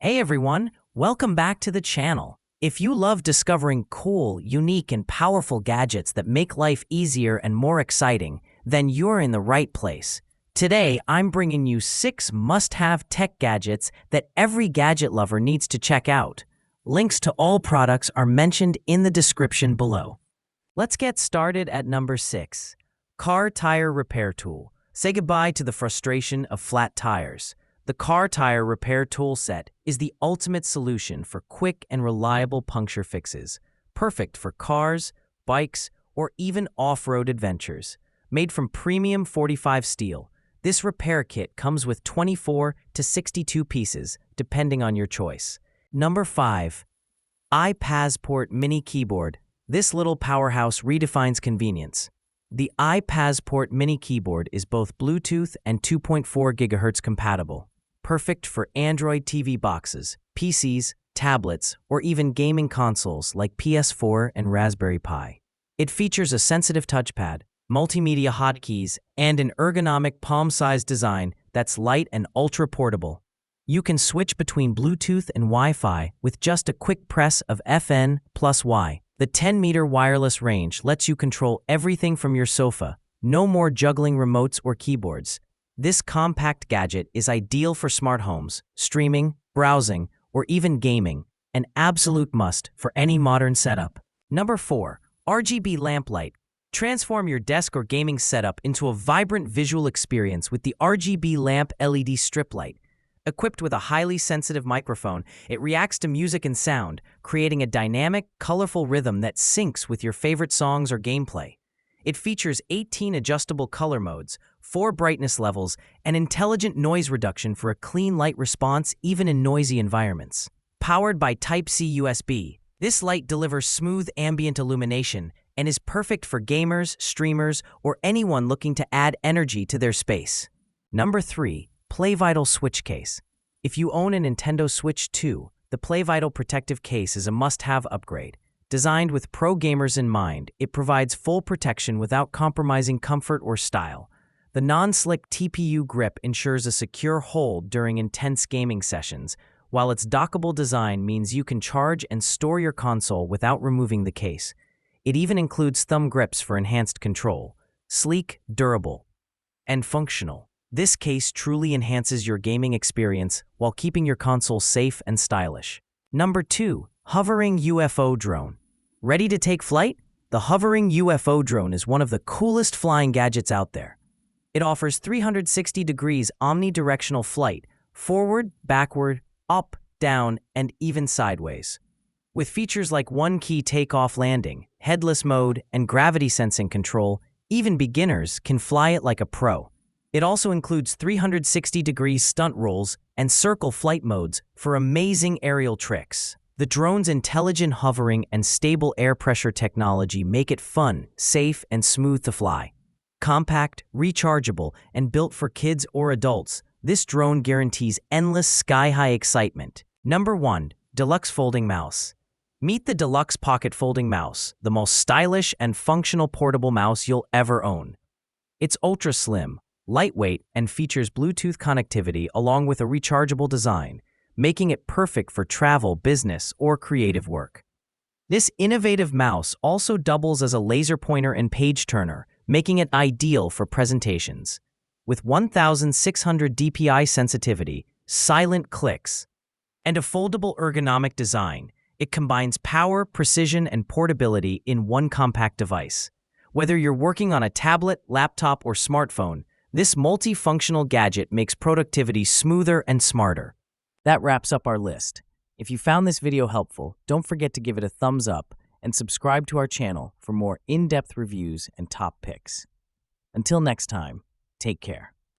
Hey everyone, welcome back to the channel. If you love discovering cool, unique, and powerful gadgets that make life easier and more exciting, then you're in the right place. Today, I'm bringing you 6 must-have tech gadgets that every gadget lover needs to check out. Links to all products are mentioned in the description below. Let's get started at number 6. Car Tire Repair Tool. Say goodbye to the frustration of flat tires. The Car Tire Repair Tool Set is the ultimate solution for quick and reliable puncture fixes, perfect for cars, bikes, or even off-road adventures. Made from premium 45 steel, this repair kit comes with 24 to 62 pieces, depending on your choice. Number 5. iPazzPort Mini Keyboard. This little powerhouse redefines convenience. The iPazzPort Mini Keyboard is both Bluetooth and 2.4 GHz compatible. Perfect for Android TV boxes, PCs, tablets, or even gaming consoles like PS4 and Raspberry Pi. It features a sensitive touchpad, multimedia hotkeys, and an ergonomic palm-sized design that's light and ultra-portable. You can switch between Bluetooth and Wi-Fi with just a quick press of FN plus Y. The 10-meter wireless range lets you control everything from your sofa. No more juggling remotes or keyboards. This compact gadget is ideal for smart homes, streaming, browsing, or even gaming, an absolute must for any modern setup. Number 4. RGB Lamp Light. Transform your desk or gaming setup into a vibrant visual experience with the RGB Lamp LED strip light. Equipped with a highly sensitive microphone, it reacts to music and sound, creating a dynamic, colorful rhythm that syncs with your favorite songs or gameplay. It features 18 adjustable color modes, 4 brightness levels, and intelligent noise reduction for a clean light response even in noisy environments. Powered by Type-C USB, this light delivers smooth ambient illumination and is perfect for gamers, streamers, or anyone looking to add energy to their space. Number 3. PlayVital Switch Case. If you own a Nintendo Switch 2, the PlayVital protective case is a must-have upgrade. Designed with pro gamers in mind, it provides full protection without compromising comfort or style. The non-slick TPU grip ensures a secure hold during intense gaming sessions, while its dockable design means you can charge and store your console without removing the case. It even includes thumb grips for enhanced control. Sleek, durable, and functional. This case truly enhances your gaming experience while keeping your console safe and stylish. Number 2. Hovering UFO Drone. Ready to take flight? The hovering UFO drone is one of the coolest flying gadgets out there. It offers 360 degrees omnidirectional flight, forward, backward, up, down, and even sideways. With features like one-key takeoff landing, headless mode, and gravity sensing control, even beginners can fly it like a pro. It also includes 360-degree stunt rolls and circle flight modes for amazing aerial tricks. The drone's intelligent hovering and stable air pressure technology make it fun, safe, and smooth to fly. Compact, rechargeable, and built for kids or adults, this drone guarantees endless sky-high excitement. Number 1. Delux Folding Mouse. Meet the Delux Pocket Folding Mouse, the most stylish and functional portable mouse you'll ever own. It's ultra-slim, lightweight, and features Bluetooth connectivity along with a rechargeable design, making it perfect for travel, business, or creative work. This innovative mouse also doubles as a laser pointer and page turner, making it ideal for presentations. With 1600 dpi sensitivity, silent clicks, and a foldable ergonomic design, it combines power, precision, and portability in one compact device. Whether you're working on a tablet, laptop, or smartphone, this multifunctional gadget makes productivity smoother and smarter. That wraps up our list. If you found this video helpful, don't forget to give it a thumbs up and subscribe to our channel for more in-depth reviews and top picks. Until next time, take care.